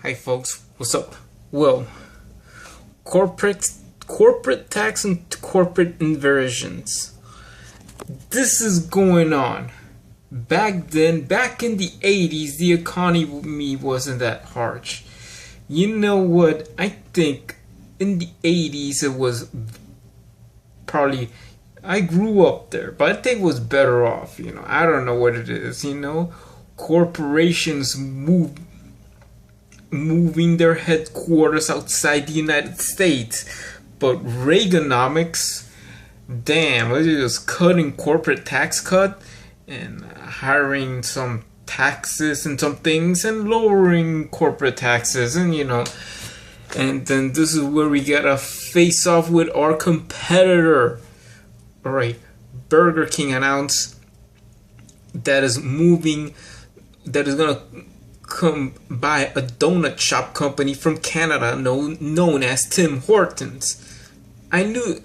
Hi folks, what's up? Well, corporate tax and corporate inversions. This is going on. Back then, back in the 80s, the economy wasn't that harsh. You know what? I think in the 80s it was probably, I grew up there, but I think it was better off, I don't know what it is, corporations moving their headquarters outside the United States. But Reaganomics, damn, it was cutting corporate tax cut and hiring some taxes and some things and lowering corporate taxes and and then this is where we gotta face off with our competitor. Alright, Burger King announced that is gonna come buy a donut shop company from Canada known as Tim Hortons. I knew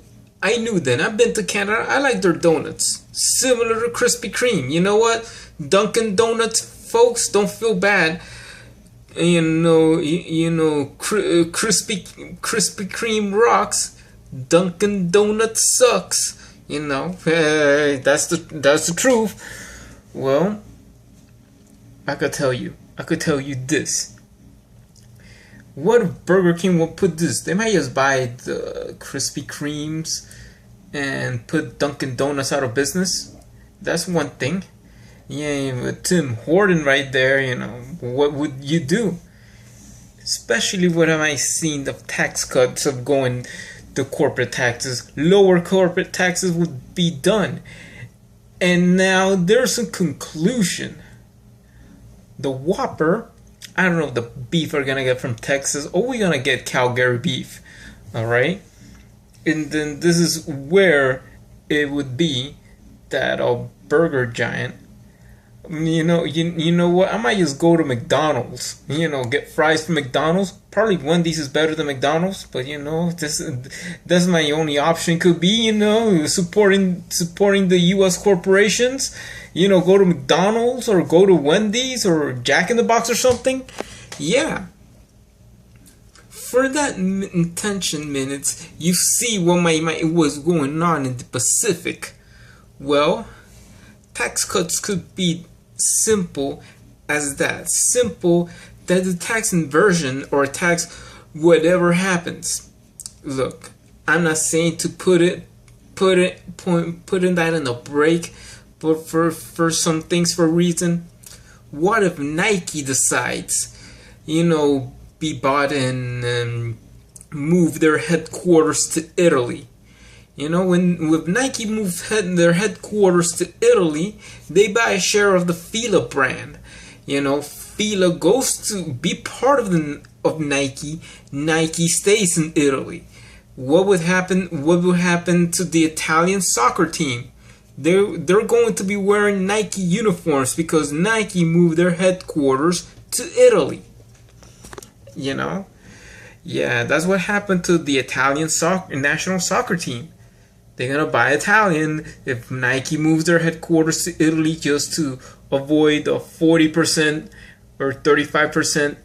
then. I've been to Canada. I like their donuts. Similar to Krispy Kreme. You know what? Dunkin' Donuts folks, don't feel bad. Krispy Kreme rocks. Dunkin' Donuts sucks. That's the truth. Well, I could tell you this. What if Burger King will put this? They might just buy the Krispy Kremes and put Dunkin' Donuts out of business. That's one thing. Yeah, but Tim Horton right there, what would you do? Especially what am I seeing the tax cuts of going the corporate taxes. Lower corporate taxes would be done. And now there's a conclusion. The Whopper, I don't know if the beef we're gonna get from Texas or we're gonna get Calgary beef. Alright? And then this is where it would be that a burger giant, you know what? I might just go to McDonald's, get fries from McDonald's. Probably Wendy's is better than McDonald's, but that's my only option. Could be, supporting the US corporations. Go to McDonald's or go to Wendy's or Jack in the Box or something. Yeah. For that intention minutes, you see what was going on in the Pacific. Well, tax cuts could be simple as that. Simple that the tax inversion or tax whatever happens. Look, I'm not saying to put in that in a break. But for some things, for a reason, what if Nike decides, be bought and move their headquarters to Italy? When Nike moves their headquarters to Italy, they buy a share of the Fila brand. Fila goes to be part of Nike. Nike stays in Italy. What would happen? What would happen to the Italian soccer team? They're going to be wearing Nike uniforms because Nike moved their headquarters to Italy. Yeah, that's what happened to the Italian national soccer team. They're gonna buy Italian if Nike moves their headquarters to Italy just to avoid a 40% or 35%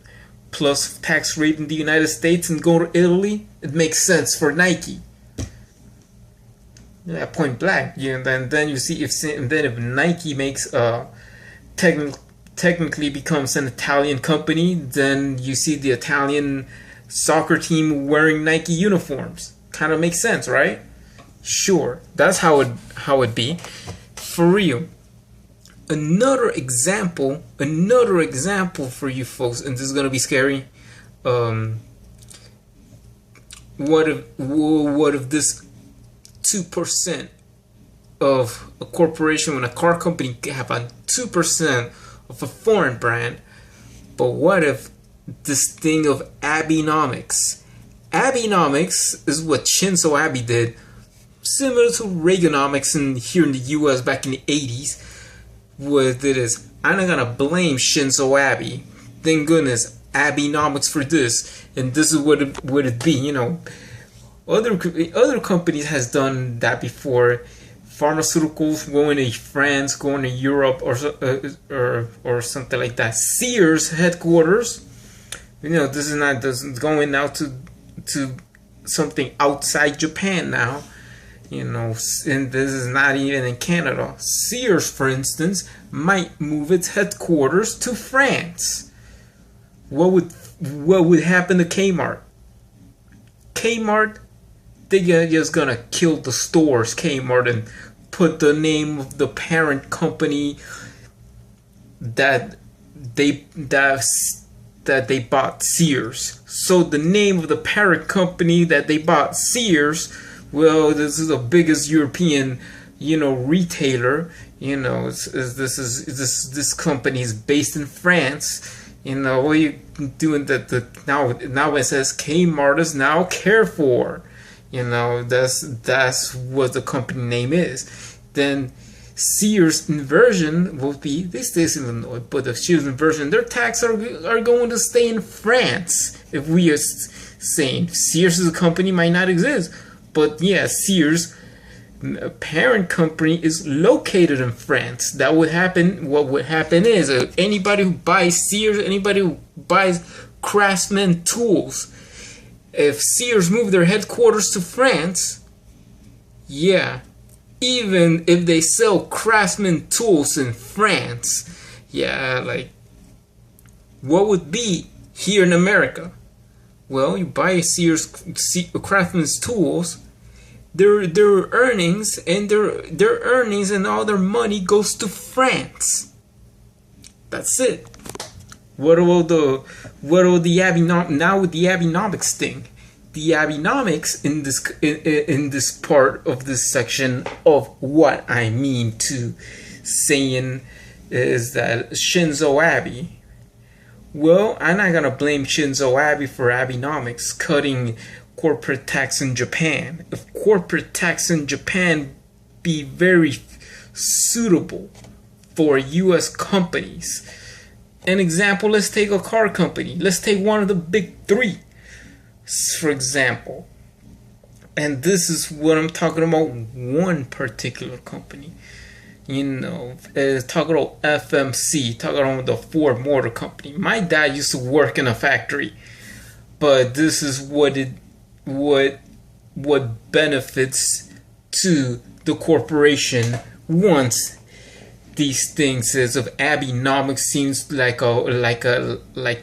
plus tax rate in the United States and go to Italy. It makes sense for Nike. Yeah, point blank. Then you see if Nike makes technically becomes an Italian company, then you see the Italian soccer team wearing Nike uniforms. Kind of makes sense, right? Sure, that's how it be. For real. Another example for you folks, and this is gonna be scary. What if this 2% of a corporation, when a car company have on 2% of a foreign brand? But what if this thing of Abenomics? Abenomics is what Shinzo Abe did, similar to Reaganomics here in the US back in the 80s. What it is, I'm not gonna blame Shinzo Abe. Thank goodness Abenomics for this, and this is what it would be. Other companies has done that before. Pharmaceuticals going to France, going to Europe, or something like that. Sears headquarters This is not going out to something outside Japan now. And this is not even in Canada. Sears, for instance, might move its headquarters to France. What would happen to Kmart? Kmart, they're just gonna kill the stores, Kmart, and put the name of the parent company that they bought, Sears. So the name of the parent company that they bought, Sears, well, this is the biggest European, retailer. This company is based in France. What are you doing that? Now it says Kmart is now Carrefour. That's what the company name is. Then Sears inversion will be, this stays in Illinois, but the Sears inversion, their tax are going to stay in France. If we are saying Sears as a company might not exist, but yeah, Sears parent company is located in France. That would happen. What would happen is anybody who buys Sears, anybody who buys Craftsman tools, if Sears moved their headquarters to France, yeah, even if they sell Craftsman tools in France, yeah, like, what would be here in America? Well, you buy Sears Craftsman's tools, their earnings and their earnings and all their money goes to France. That's it. What about the now with the Abenomics thing? The Abenomics in this part of this section of what I mean to saying is that Shinzo Abe. Well, I'm not gonna blame Shinzo Abe for Abenomics cutting corporate tax in Japan. If corporate tax in Japan be very suitable for U.S. companies. An example, let's take a car company. Let's take one of the big three, for example. And this is what I'm talking about, one particular company. Talking about FMC, talking about the Ford Motor Company. My dad used to work in a factory, but this is what benefits to the corporation once these things is of Abenomics seems like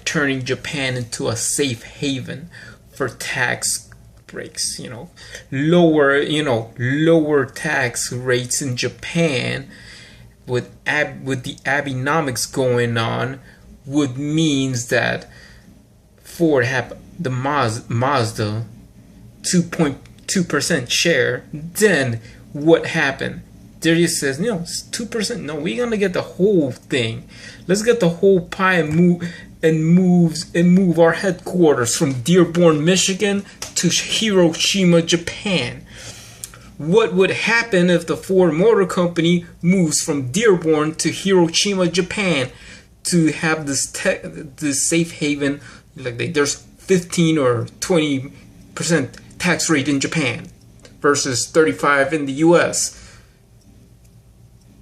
turning Japan into a safe haven for tax breaks. Lower tax rates in Japan with the Abenomics going on would means that Ford have the Mazda 2.2% share. Then what happened? There just says, it's 2%. No, we're gonna get the whole thing. Let's get the whole pie and move our headquarters from Dearborn, Michigan to Hiroshima, Japan. What would happen if the Ford Motor Company moves from Dearborn to Hiroshima, Japan, to have this safe haven? There's 15 or 20% tax rate in Japan versus 35 in the U.S.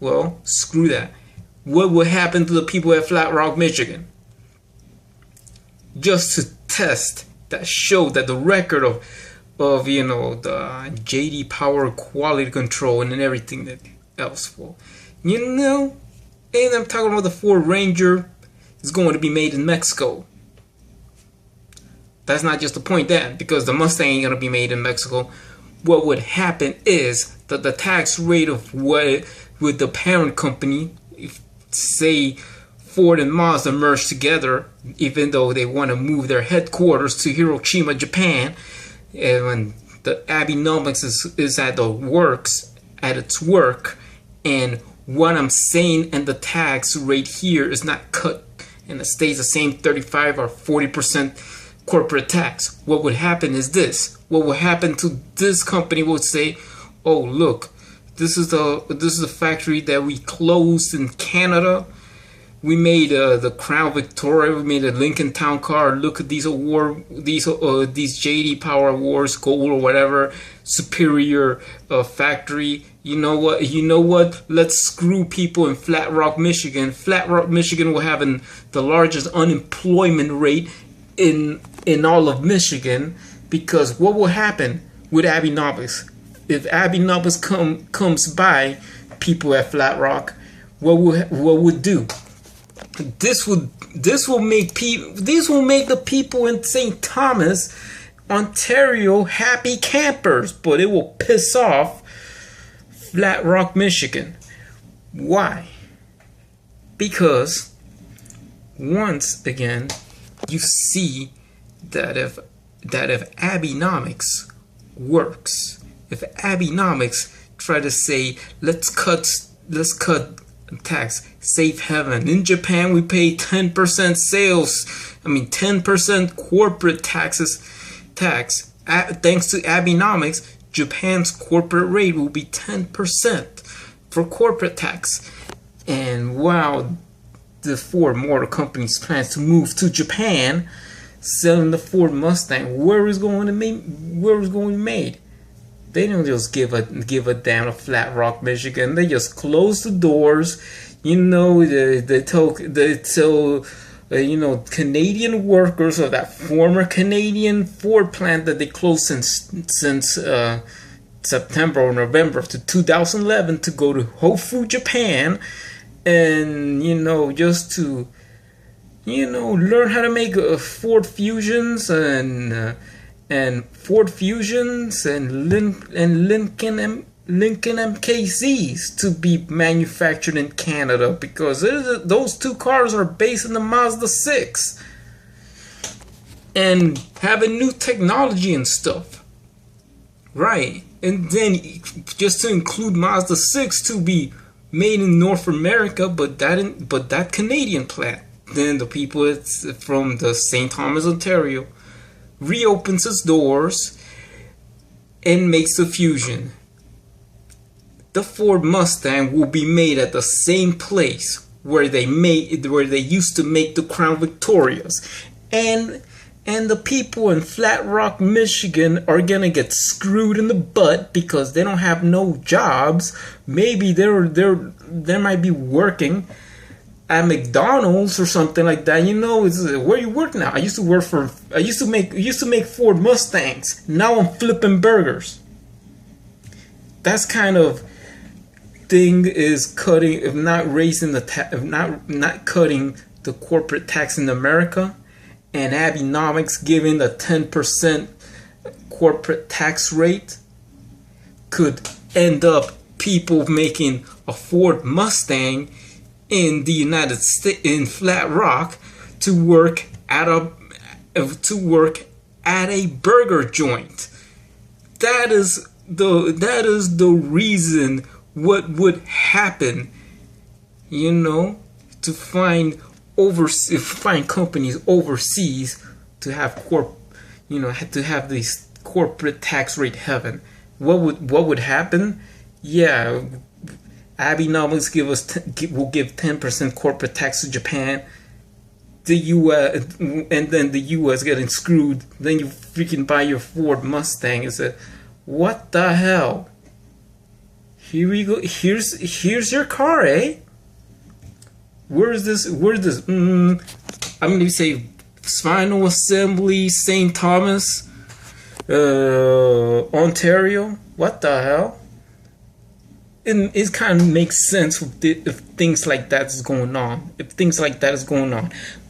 Well, screw that. What would happen to the people at Flat Rock, Michigan? Just to test that, show that the record of the JD Power quality control and everything that else. Well, and I'm talking about the Ford Ranger is going to be made in Mexico. That's not just the point then, because the Mustang ain't going to be made in Mexico. What would happen is that the tax rate of what with the parent company, if, say Ford and Mazda merge together, even though they want to move their headquarters to Hiroshima, Japan, and when the Abenomics is at its work, and what I'm saying, and the tax rate here is not cut, and it stays the same 35 or 40% corporate tax. What would happen is this. What would happen to this company would say, oh look, this is the factory that we closed in Canada. We made the Crown Victoria. We made a Lincoln Town Car. Look at these JD Power Awards, gold or whatever, superior factory. You know what? Let's screw people in Flat Rock, Michigan. Flat Rock, Michigan will have the largest unemployment rate in all of Michigan, because what will happen with Abenomics if Abenomics comes by people at Flat Rock? What would do? This will make the people in St. Thomas, Ontario happy campers, but it will piss off Flat Rock, Michigan. Why? Because once again, you see that if Abenomics works, if Abenomics try to say let's cut tax, safe haven. In Japan, we pay 10% sales. 10% corporate tax. Thanks to Abenomics, Japan's corporate rate will be 10% for corporate tax. And while the Ford Motor Company's plans to move to Japan, selling the Ford Mustang, where is going to be made? They don't just give a damn to Flat Rock, Michigan. They just close the doors. They tell Canadian workers of that former Canadian Ford plant that they closed since September or November of 2011 to go to Hofu, Japan, and just to learn how to make Ford Fusions and Ford Fusions and Lincoln MKZs to be manufactured in Canada, because those two cars are based on the Mazda 6 and having new technology and stuff, right? And then just to include Mazda 6 to be made in North America, but that Canadian plant, then the people from the St. Thomas, Ontario, reopens its doors and makes the Fusion. The Ford Mustang will be made at the same place where they used to make the Crown Victorias, and the people in Flat Rock, Michigan are gonna get screwed in the butt because they don't have no jobs. Maybe they might be working at McDonald's or something like that. Where you work now? I used to make Ford Mustangs. Now I'm flipping burgers. That's kind of thing is cutting, if not raising not cutting the corporate tax in America, and Abenomics giving the 10% corporate tax rate could end up people making a Ford Mustang in the United States, in Flat Rock, to work at a burger joint. That is the reason what would happen, to find companies overseas to have to have this corporate tax rate heaven. What would happen? Yeah, Abenomics will give 10% corporate tax to Japan. The U.S. and then the U.S. getting screwed. Then you freaking buy your Ford Mustang and say, "What the hell? Here we go. Here's your car, eh? Where's this? I'm gonna say Final Assembly, St. Thomas, Ontario. What the hell?" And it kind of makes sense if things like that is going on.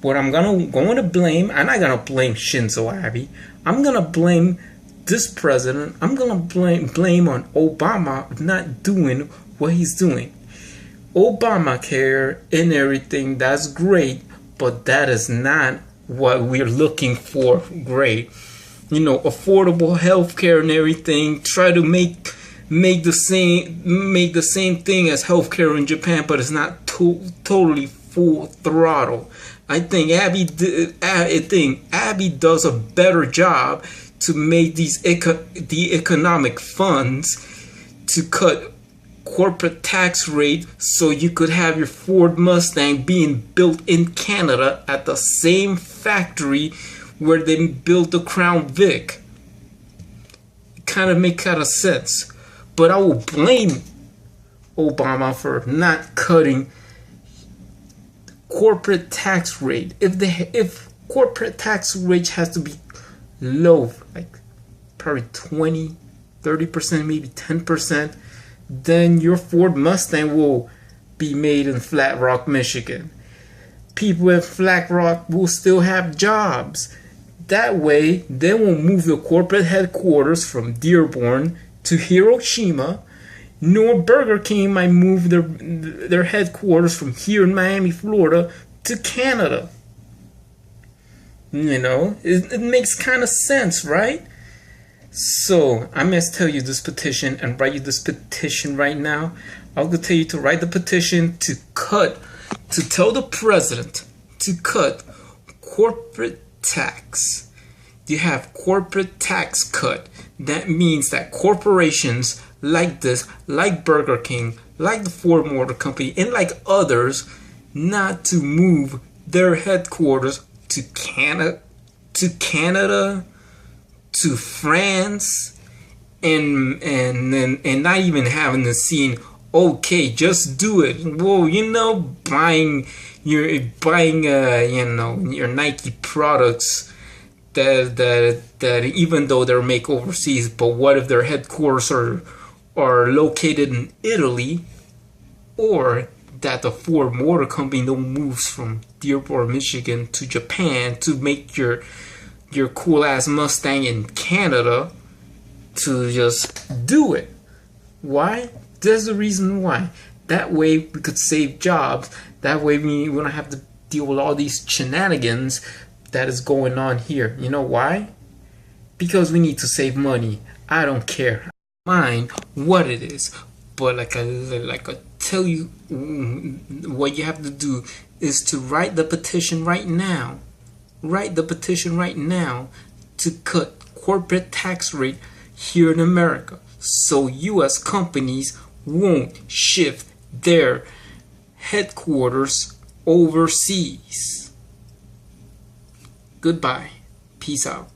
But I'm going to blame. I'm not gonna blame Shinzo Abe. I'm gonna blame this president. I'm gonna blame on Obama not doing what he's doing. Obamacare and everything, that's great, but that is not what we're looking for. Great, affordable healthcare and everything. Try to make the same thing as healthcare in Japan, but it's not totally full throttle. I think Abby does a better job to make the economic funds to cut corporate tax rate, so you could have your Ford Mustang being built in Canada at the same factory where they built the Crown Vic. It kind of makes kind of sense. But I will blame Obama for not cutting corporate tax rate. If corporate tax rate has to be low, like probably 20-30%, maybe 10%. Then your Ford Mustang will be made in Flat Rock, Michigan. People in Flat Rock will still have jobs. That way, they won't move the corporate headquarters from Dearborn to Hiroshima, nor Burger King might move their headquarters from here in Miami, Florida to Canada. You know, it makes kind of sense, right? So, I must tell you this petition and write you this petition right now. I'll tell you to write the petition to tell the president to cut corporate tax. You have corporate tax cut. That means that corporations like this, like Burger King, like the Ford Motor Company, and like others, not to move their headquarters to Canada, to France, and not even having the scene. Okay, just do it. Well, you know, buying your Nike products that even though they're made overseas, but what if their headquarters are located in Italy, or that the Ford Motor Company moves from Dearborn, Michigan to Japan to make your cool ass Mustang in Canada, to just do it. Why? There's the reason why. That way we could save jobs. That way we don't have to deal with all these shenanigans that is going on here. You know why? Because we need to save money. I don't care. I don't mind what it is. But like I tell you, what you have to do is to write the petition right now. Write the petition right now to cut corporate tax rate here in America, so U.S. companies won't shift their headquarters overseas. Goodbye. Peace out.